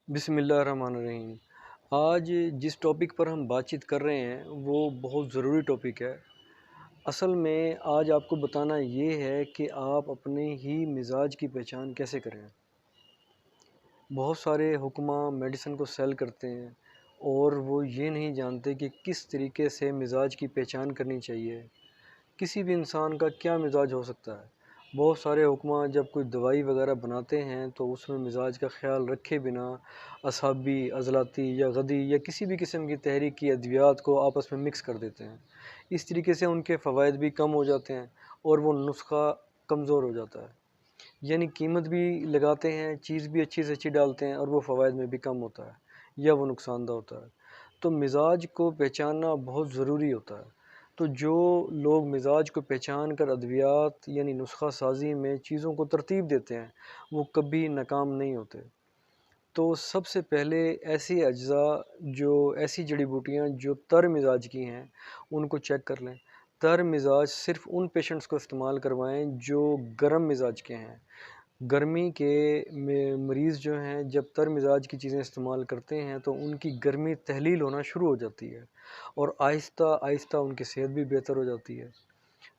بسم اللہ الرحمن الرحیم۔ آج جس ٹاپک پر ہم بات چیت کر رہے ہیں وہ بہت ضروری ٹاپک ہے۔ اصل میں آج آپ کو بتانا یہ ہے کہ آپ اپنے ہی مزاج کی پہچان کیسے کریں۔ بہت سارے حکماں میڈیسن کو سیل کرتے ہیں اور وہ یہ نہیں جانتے کہ کس طریقے سے مزاج کی پہچان کرنی چاہیے۔ کسی بھی انسان کا کیا مزاج ہو سکتا ہے۔ بہت سارے حکماں جب کوئی دوائی وغیرہ بناتے ہیں تو اس میں مزاج کا خیال رکھے بنا اعصابی، عضلاتی یا غدی یا کسی بھی قسم کی تحریک کی ادویات کو آپس میں مکس کر دیتے ہیں۔ اس طریقے سے ان کے فوائد بھی کم ہو جاتے ہیں اور وہ نسخہ کمزور ہو جاتا ہے۔ یعنی قیمت بھی لگاتے ہیں، چیز بھی اچھی سے اچھی ڈالتے ہیں اور وہ فوائد میں بھی کم ہوتا ہے یا وہ نقصان دہ ہوتا ہے۔ تو مزاج کو پہچاننا بہت ضروری ہوتا ہے۔ تو جو لوگ مزاج کو پہچان کر ادویات یعنی نسخہ سازی میں چیزوں کو ترتیب دیتے ہیں وہ کبھی ناکام نہیں ہوتے۔ تو سب سے پہلے ایسی اجزاء ایسی جڑی بوٹیاں جو تر مزاج کی ہیں ان کو چیک کر لیں۔ تر مزاج صرف ان پیشنٹس کو استعمال کروائیں جو گرم مزاج کے ہیں۔ گرمی کے مریض جو ہیں جب تر مزاج کی چیزیں استعمال کرتے ہیں تو ان کی گرمی تحلیل ہونا شروع ہو جاتی ہے اور آہستہ آہستہ ان کی صحت بھی بہتر ہو جاتی ہے۔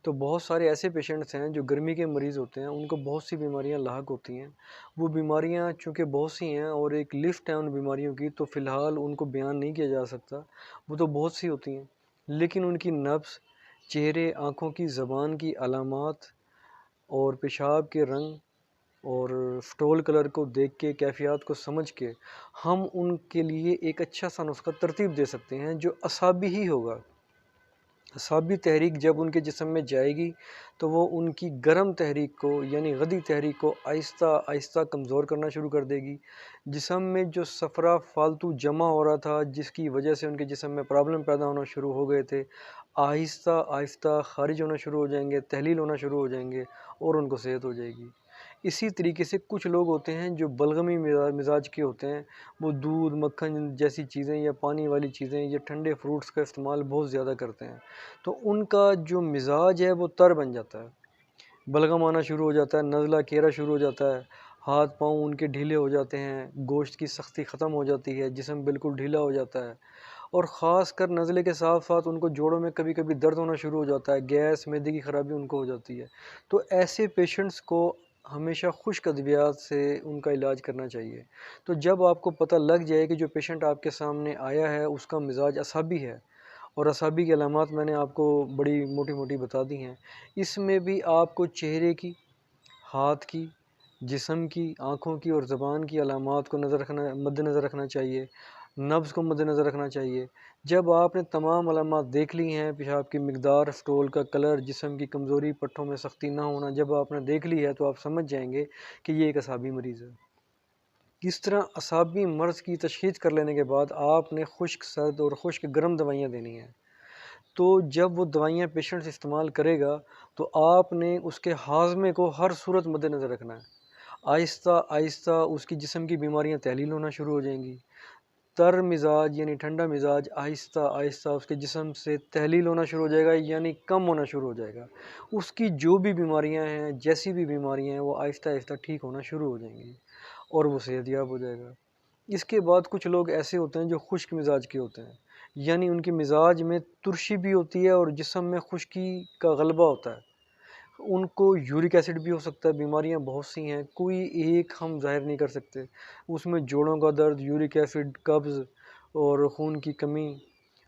تو بہت سارے ایسے پیشنٹس ہیں جو گرمی کے مریض ہوتے ہیں، ان کو بہت سی بیماریاں لاحق ہوتی ہیں۔ وہ بیماریاں چونکہ بہت سی ہیں اور ایک لسٹ ہے ان بیماریوں کی، تو فی الحال ان کو بیان نہیں کیا جا سکتا۔ وہ تو بہت سی ہوتی ہیں، لیکن ان کی نبض، چہرے، آنکھوں کی، زبان کی علامات اور پیشاب کے رنگ اور فٹول کلر کو دیکھ کے، کیفیات کو سمجھ کے ہم ان کے لیے ایک اچھا سا نسخہ ترتیب دے سکتے ہیں جو اعصابی ہی ہوگا۔ اعصابی تحریک جب ان کے جسم میں جائے گی تو وہ ان کی گرم تحریک کو یعنی غدی تحریک کو آہستہ آہستہ کمزور کرنا شروع کر دے گی۔ جسم میں جو صفرا فالتو جمع ہو رہا تھا جس کی وجہ سے ان کے جسم میں پرابلم پیدا ہونا شروع ہو گئے تھے، آہستہ آہستہ خارج ہونا شروع ہو جائیں گے، تحلیل ہونا شروع ہو جائیں گے اور ان کو صحت ہو جائے گی۔ اسی طریقے سے کچھ لوگ ہوتے ہیں جو بلغمی مزاج کے ہوتے ہیں، وہ دودھ، مکھن جیسی چیزیں یا پانی والی چیزیں یا ٹھنڈے فروٹس کا استعمال بہت زیادہ کرتے ہیں، تو ان کا جو مزاج ہے وہ تر بن جاتا ہے، بلغم آنا شروع ہو جاتا ہے، نزلہ کیرا شروع ہو جاتا ہے، ہاتھ پاؤں ان کے ڈھیلے ہو جاتے ہیں، گوشت کی سختی ختم ہو جاتی ہے، جسم بالکل ڈھیلا ہو جاتا ہے، اور خاص کر نزلے کے ساتھ ساتھ ان کو جوڑوں میں کبھی کبھی درد ہونا شروع ہو جاتا ہے، گیس، معدے کی خرابی ان کو ہو جاتی ہے۔ تو ایسے پیشنٹس کو ہمیشہ خشک ادویات سے ان کا علاج کرنا چاہیے۔ تو جب آپ کو پتہ لگ جائے کہ جو پیشنٹ آپ کے سامنے آیا ہے اس کا مزاج اعصابی ہے، اور اعصابی کی علامات میں نے آپ کو بڑی موٹی موٹی بتا دی ہیں، اس میں بھی آپ کو چہرے کی، ہاتھ کی، جسم کی، آنکھوں کی اور زبان کی علامات کو مد نظر رکھنا چاہیے، نبض کو مد نظر رکھنا چاہیے۔ جب آپ نے تمام علامات دیکھ لی ہیں، پیشاب کی مقدار، فٹول کا کلر، جسم کی کمزوری، پٹھوں میں سختی نہ ہونا، جب آپ نے دیکھ لی ہے تو آپ سمجھ جائیں گے کہ یہ ایک اعصابی مریض ہے۔ کس طرح اعصابی مرض کی تشخیص کر لینے کے بعد آپ نے خشک سرد اور خشک گرم دوائیاں دینی ہیں۔ تو جب وہ دوائیاں پیشنٹ استعمال کرے گا تو آپ نے اس کے ہاضمے کو ہر صورت مد نظر رکھنا ہے۔ آہستہ آہستہ اس کی جسم کی بیماریاں تحلیل ہونا شروع ہو جائیں گی۔ تر مزاج یعنی ٹھنڈا مزاج آہستہ آہستہ اس کے جسم سے تحلیل ہونا شروع ہو جائے گا یعنی کم ہونا شروع ہو جائے گا۔ اس کی جو بھی بیماریاں ہیں، جیسی بھی بیماریاں ہیں، وہ آہستہ آہستہ ٹھیک ہونا شروع ہو جائیں گی اور وہ صحت یاب ہو جائے گا۔ اس کے بعد کچھ لوگ ایسے ہوتے ہیں جو خشک مزاج کے ہوتے ہیں، یعنی ان کے مزاج میں ترشی بھی ہوتی ہے اور جسم میں خشکی کا غلبہ ہوتا ہے۔ ان کو یورک ایسڈ بھی ہو سکتا ہے، بیماریاں بہت سی ہیں، کوئی ایک ہم ظاہر نہیں کر سکتے۔ اس میں جوڑوں کا درد، یورک ایسڈ، قبض اور خون کی کمی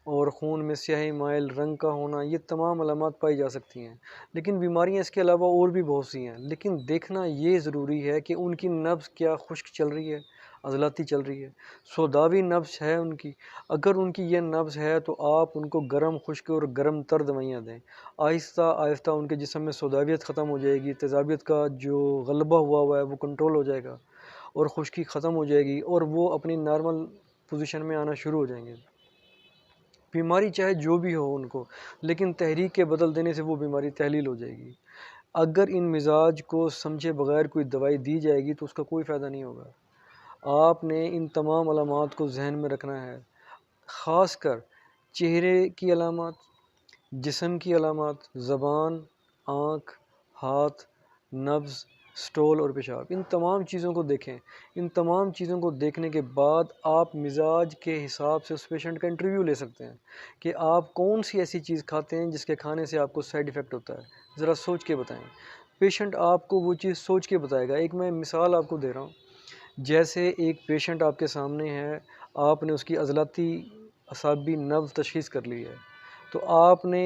اور خون میں سیاہی مائل رنگ کا ہونا، یہ تمام علامات پائی جا سکتی ہیں۔ لیکن بیماریاں اس کے علاوہ اور بھی بہت سی ہیں، لیکن دیکھنا یہ ضروری ہے کہ ان کی نبض کیا خشک چل رہی ہے، عضلاتی چل رہی ہے، سوداوی نبض ہے ان کی۔ اگر ان کی یہ نبض ہے تو آپ ان کو گرم خشک اور گرم تر دوائیاں دیں۔ آہستہ آہستہ ان کے جسم میں سوداویت ختم ہو جائے گی، تیزابیت کا جو غلبہ ہوا ہے وہ کنٹرول ہو جائے گا اور خشکی ختم ہو جائے گی اور وہ اپنی نارمل پوزیشن میں آنا شروع ہو جائیں گے۔ بیماری چاہے جو بھی ہو ان کو، لیکن تحریک کے بدل دینے سے وہ بیماری تحلیل ہو جائے گی۔ اگر ان مزاج کو سمجھے بغیر کوئی دوائی دی جائے گی تو اس کا کوئی فائدہ نہیں ہوگا۔ آپ نے ان تمام علامات کو ذہن میں رکھنا ہے، خاص کر چہرے کی علامات، جسم کی علامات، زبان، آنکھ، ہاتھ، نبض، اسٹول اور پیشاب، ان تمام چیزوں کو دیکھیں۔ ان تمام چیزوں کو دیکھنے کے بعد آپ مزاج کے حساب سے اس پیشنٹ کا انٹرویو لے سکتے ہیں کہ آپ کون سی ایسی چیز کھاتے ہیں جس کے کھانے سے آپ کو سائیڈ ایفیکٹ ہوتا ہے، ذرا سوچ کے بتائیں۔ پیشنٹ آپ کو وہ چیز سوچ کے بتائے گا۔ ایک میں مثال آپ کو دے رہا ہوں، جیسے ایک پیشنٹ آپ کے سامنے ہے، آپ نے اس کی عضلاتی اعصابی نبض تشخیص کر لی ہے، تو آپ نے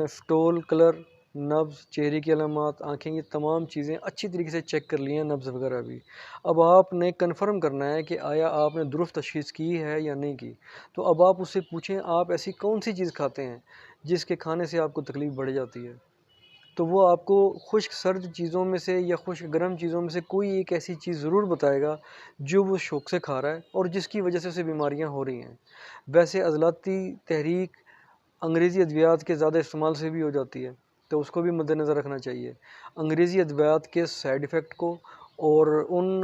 اسٹول کلر، نبض، چہرے کی علامات، آنکھیں، یہ تمام چیزیں اچھی طریقے سے چیک کر لی ہیں، نبض وغیرہ بھی۔ اب آپ نے کنفرم کرنا ہے کہ آیا آپ نے درست تشخیص کی ہے یا نہیں کی۔ تو اب آپ اس سے پوچھیں آپ ایسی کون سی چیز کھاتے ہیں جس کے کھانے سے آپ کو تکلیف بڑھ جاتی ہے، تو وہ آپ کو خشک سرد چیزوں میں سے یا خشک گرم چیزوں میں سے کوئی ایک ایسی چیز ضرور بتائے گا جو وہ شوق سے کھا رہا ہے اور جس کی وجہ سے اسے بیماریاں ہو رہی ہیں۔ ویسے عضلاتی تحریک انگریزی ادویات کے زیادہ استعمال سے بھی ہو جاتی ہے، تو اس کو بھی مد نظر رکھنا چاہیے۔ انگریزی ادویات کے سائیڈ ایفیکٹ کو اور ان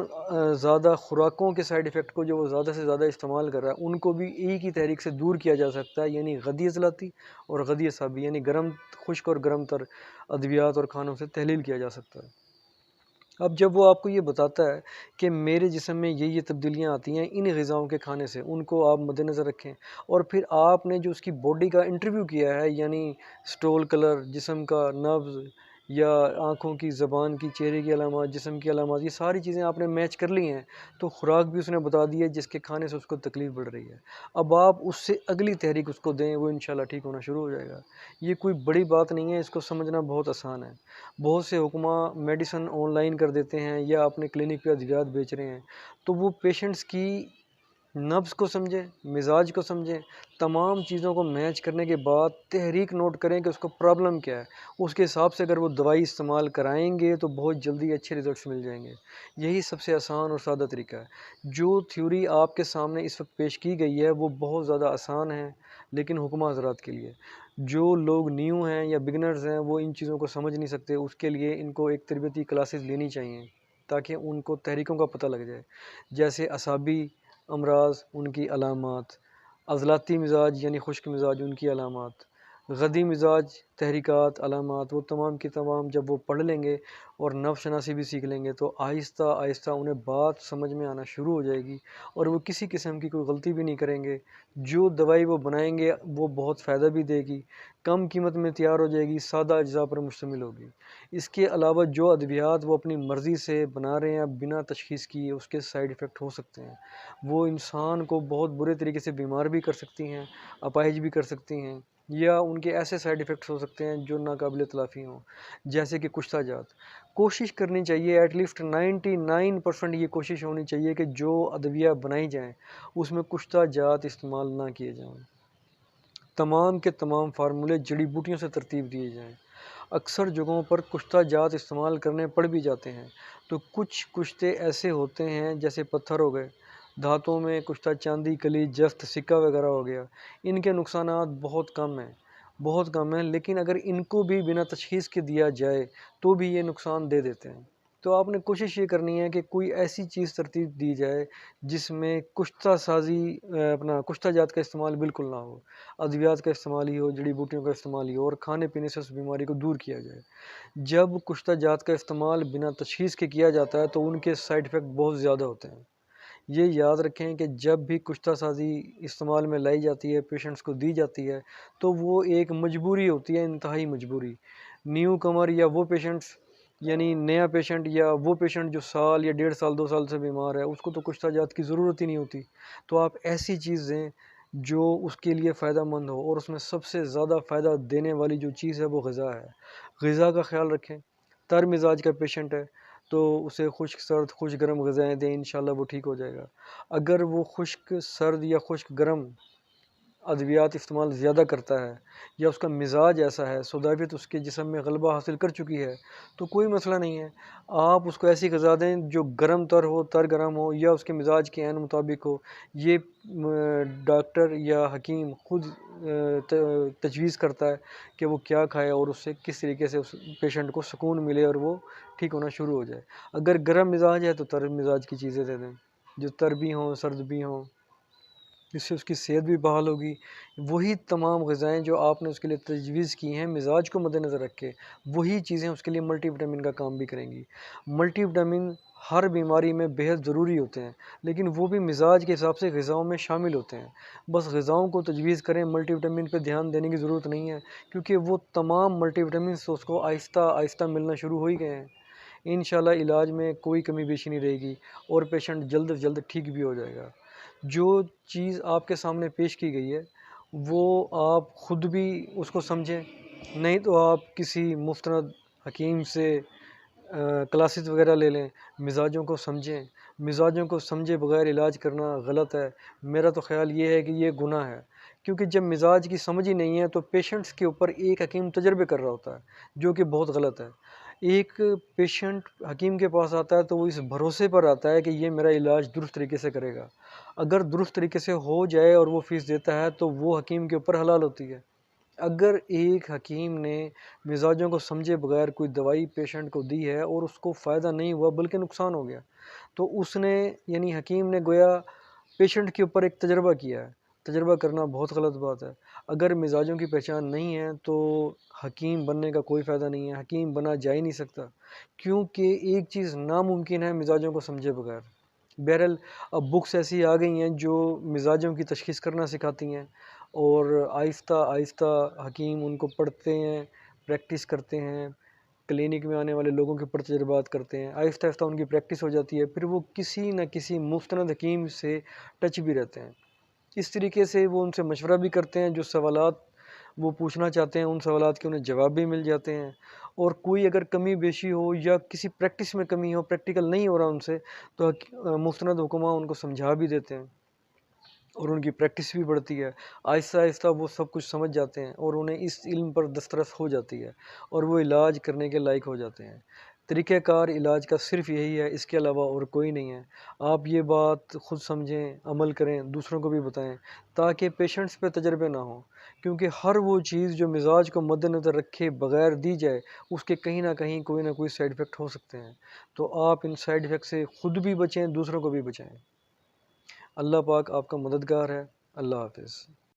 زیادہ خوراکوں کے سائیڈ ایفیکٹ کو جو وہ زیادہ سے زیادہ استعمال کر رہا ہے، ان کو بھی ایک ہی تحریک سے دور کیا جا سکتا ہے، یعنی غدی عضلاتی اور غدی اعصابی، یعنی گرم خشک اور گرم تر ادویات اور کھانوں سے تحلیل کیا جا سکتا ہے۔ اب جب وہ آپ کو یہ بتاتا ہے کہ میرے جسم میں یہ تبدیلیاں آتی ہیں ان غذاؤں کے کھانے سے، ان کو آپ مد نظر رکھیں، اور پھر آپ نے جو اس کی باڈی کا انٹرویو کیا ہے، یعنی سٹول کلر، جسم کا نبض یا آنکھوں کی، زبان کی، چہرے کی علامات، جسم کی علامات، یہ ساری چیزیں آپ نے میچ کر لی ہیں، تو خوراک بھی اس نے بتا دی ہے جس کے کھانے سے اس کو تکلیف بڑھ رہی ہے۔ اب آپ اس سے اگلی تحریک اس کو دیں، وہ انشاءاللہ ٹھیک ہونا شروع ہو جائے گا۔ یہ کوئی بڑی بات نہیں ہے، اس کو سمجھنا بہت آسان ہے۔ بہت سے حکماں میڈیسن آن لائن کر دیتے ہیں یا اپنے کلینک پہ ادویات بیچ رہے ہیں، تو وہ پیشنٹس کی نبض کو سمجھیں، مزاج کو سمجھیں، تمام چیزوں کو میچ کرنے کے بعد تحریک نوٹ کریں کہ اس کو پرابلم کیا ہے، اس کے حساب سے اگر وہ دوائی استعمال کرائیں گے تو بہت جلدی اچھے ریزلٹس مل جائیں گے۔ یہی سب سے آسان اور سادہ طریقہ ہے۔ جو تھیوری آپ کے سامنے اس وقت پیش کی گئی ہے وہ بہت زیادہ آسان ہے، لیکن حکمہ حضرات کے لیے، جو لوگ نیو ہیں یا بگنرز ہیں وہ ان چیزوں کو سمجھ نہیں سکتے، اس کے لیے ان کو ایک تربیتی کلاسز لینی چاہیے تاکہ ان کو تحریکوں کا پتہ لگ جائے، جیسے اعصابی امراض، ان کی علامات، عضلاتی مزاج یعنی خشک مزاج، ان کی علامات، غدی مزاج، تحریکات، علامات، وہ تمام کی تمام جب وہ پڑھ لیں گے اور نفس شناسی بھی سیکھ لیں گے تو آہستہ آہستہ انہیں بات سمجھ میں آنا شروع ہو جائے گی اور وہ کسی قسم کی کوئی غلطی بھی نہیں کریں گے۔ جو دوائی وہ بنائیں گے وہ بہت فائدہ بھی دے گی، کم قیمت میں تیار ہو جائے گی، سادہ اجزاء پر مشتمل ہوگی۔ اس کے علاوہ جو ادویات وہ اپنی مرضی سے بنا رہے ہیں بنا تشخیص کیے، اس کے سائیڈ ایفیکٹ ہو سکتے ہیں، وہ انسان کو بہت برے طریقے سے بیمار بھی کر سکتی ہیں، اپاہج بھی کر سکتی ہیں، یا ان کے ایسے سائیڈ ایفیکٹس ہو سکتے ہیں جو ناقابل تلافی ہوں، جیسے کہ کشتہ جات۔ کوشش کرنی چاہیے، ایٹ لیسٹ 99% یہ کوشش ہونی چاہیے کہ جو ادویہ بنائی جائیں اس میں کشتہ جات استعمال نہ کیے جائیں، تمام کے تمام فارمولے جڑی بوٹیوں سے ترتیب دیے جائیں۔ اکثر جگہوں پر کشتہ جات استعمال کرنے پڑ بھی جاتے ہیں، تو کچھ کشتے ایسے ہوتے ہیں جیسے پتھر ہو گئے، دھاتوں میں کشتہ چاندی، کلی، جفت، سکہ وغیرہ ہو گیا، ان کے نقصانات بہت کم ہیں، بہت کم ہیں، لیکن اگر ان کو بھی بنا تشخیص کے دیا جائے تو بھی یہ نقصان دے دیتے ہیں۔ تو آپ نے کوشش یہ کرنی ہے کہ کوئی ایسی چیز ترتیب دی جائے جس میں کشتہ سازی اپنا کشتہ جات کا استعمال بالکل نہ ہو، ادویات کا استعمال ہی ہو، جڑی بوٹیوں کا استعمال ہی ہو، اور کھانے پینے سے اس بیماری کو دور کیا جائے۔ جب کشتہ جات کا استعمال بنا تشخیص کے کیا جاتا ہے تو ان کے سائیڈ ایفیکٹ بہت زیادہ ہوتے ہیں۔ یہ یاد رکھیں کہ جب بھی کشتہ سازی استعمال میں لائی جاتی ہے، پیشنٹس کو دی جاتی ہے، تو وہ ایک مجبوری ہوتی ہے، انتہائی مجبوری۔ نیو کمر یا وہ پیشنٹس، یعنی نیا پیشنٹ یا وہ پیشنٹ جو سال یا 1.5 سال 2 سال سے بیمار ہے، اس کو تو کشتہ جات کی ضرورت ہی نہیں ہوتی، تو آپ ایسی چیز دیں جو اس کے لیے فائدہ مند ہو، اور اس میں سب سے زیادہ فائدہ دینے والی جو چیز ہے وہ غذا ہے۔ غذا کا خیال رکھیں۔ تر مزاج کا پیشنٹ ہے تو اسے خشک سرد، خشک گرم غذائیں دیں، انشاءاللہ وہ ٹھیک ہو جائے گا۔ اگر وہ خشک سرد یا خشک گرم ادویات استعمال زیادہ کرتا ہے یا اس کا مزاج ایسا ہے، سوداویت اس کے جسم میں غلبہ حاصل کر چکی ہے، تو کوئی مسئلہ نہیں ہے، آپ اس کو ایسی غذا دیں جو گرم تر ہو، تر گرم ہو، یا اس کے مزاج کے عین مطابق ہو۔ یہ ڈاکٹر یا حکیم خود تجویز کرتا ہے کہ وہ کیا کھائے اور اس سے کس طریقے سے اس پیشنٹ کو سکون ملے اور وہ ٹھیک ہونا شروع ہو جائے۔ اگر گرم مزاج ہے تو تر مزاج کی چیزیں دے دیں جو تر بھی ہوں، سرد بھی ہوں۔ جس سے اس کی صحت بھی بحال ہوگی۔ وہی تمام غذائیں جو آپ نے اس کے لیے تجویز کی ہیں مزاج کو مد نظر رکھ کے، وہی چیزیں اس کے لیے ملٹی وٹامن کا کام بھی کریں گی۔ ملٹی وٹامن ہر بیماری میں بہت ضروری ہوتے ہیں، لیکن وہ بھی مزاج کے حساب سے غذاؤں میں شامل ہوتے ہیں۔ بس غذاؤں کو تجویز کریں، ملٹی وٹامن پہ دھیان دینے کی ضرورت نہیں ہے، کیونکہ وہ تمام ملٹی وٹامنس اس کو آہستہ آہستہ ملنا شروع ہو ہی گئے ہیں۔ انشاءاللہ علاج میں کوئی کمی بیشی نہیں رہے گی اور پیشنٹ جلد از جلد ٹھیک بھی ہو جائے گا۔ جو چیز آپ کے سامنے پیش کی گئی ہے وہ آپ خود بھی اس کو سمجھیں، نہیں تو آپ کسی مستند حکیم سے کلاسز وغیرہ لے لیں، مزاجوں کو سمجھیں۔ مزاجوں کو سمجھے بغیر علاج کرنا غلط ہے۔ میرا تو خیال یہ ہے کہ یہ گناہ ہے، کیونکہ جب مزاج کی سمجھ ہی نہیں ہے تو پیشنٹس کے اوپر ایک حکیم تجربے کر رہا ہوتا ہے، جو کہ بہت غلط ہے۔ ایک پیشنٹ حکیم کے پاس آتا ہے تو وہ اس بھروسے پر آتا ہے کہ یہ میرا علاج درست طریقے سے کرے گا۔ اگر درست طریقے سے ہو جائے اور وہ فیس دیتا ہے تو وہ حکیم کے اوپر حلال ہوتی ہے۔ اگر ایک حکیم نے مزاجوں کو سمجھے بغیر کوئی دوائی پیشنٹ کو دی ہے اور اس کو فائدہ نہیں ہوا بلکہ نقصان ہو گیا، تو اس نے یعنی حکیم نے گویا پیشنٹ کے اوپر ایک تجربہ کیا ہے۔ تجربہ کرنا بہت غلط بات ہے۔ اگر مزاجوں کی پہچان نہیں ہے تو حکیم بننے کا کوئی فائدہ نہیں ہے، حکیم بنا جا ہی نہیں سکتا، کیونکہ ایک چیز ناممکن ہے مزاجوں کو سمجھے بغیر۔ بہرحال اب بکس ایسی آ گئی ہیں جو مزاجوں کی تشخیص کرنا سکھاتی ہیں، اور آہستہ آہستہ حکیم ان کو پڑھتے ہیں، پریکٹس کرتے ہیں، کلینک میں آنے والے لوگوں کے اوپر تجربات کرتے ہیں، آہستہ آہستہ ان کی پریکٹس ہو جاتی ہے، پھر وہ کسی نہ کسی مستند حکیم سے ٹچ بھی رہتے ہیں۔ اس طریقے سے وہ ان سے مشورہ بھی کرتے ہیں، جو سوالات وہ پوچھنا چاہتے ہیں ان سوالات کے انہیں جواب بھی مل جاتے ہیں، اور کوئی اگر کمی بیشی ہو یا کسی پریکٹس میں کمی ہو، پریکٹیکل نہیں ہو رہا ان سے، تو مستند حکماء ان کو سمجھا بھی دیتے ہیں اور ان کی پریکٹس بھی بڑھتی ہے۔ آہستہ آہستہ وہ سب کچھ سمجھ جاتے ہیں اور انہیں اس علم پر دسترس ہو جاتی ہے اور وہ علاج کرنے کے لائق ہو جاتے ہیں۔ طریقہ کار علاج کا صرف یہی ہے، اس کے علاوہ اور کوئی نہیں ہے۔ آپ یہ بات خود سمجھیں، عمل کریں، دوسروں کو بھی بتائیں، تاکہ پیشنٹس پہ تجربے نہ ہوں، کیونکہ ہر وہ چیز جو مزاج کو مد نظر رکھے بغیر دی جائے اس کے کہیں نہ کوئی سائیڈ ایفیکٹ ہو سکتے ہیں۔ تو آپ ان سائیڈ ایفیکٹ سے خود بھی بچیں، دوسروں کو بھی بچائیں۔ اللہ پاک آپ کا مددگار ہے۔ اللہ حافظ۔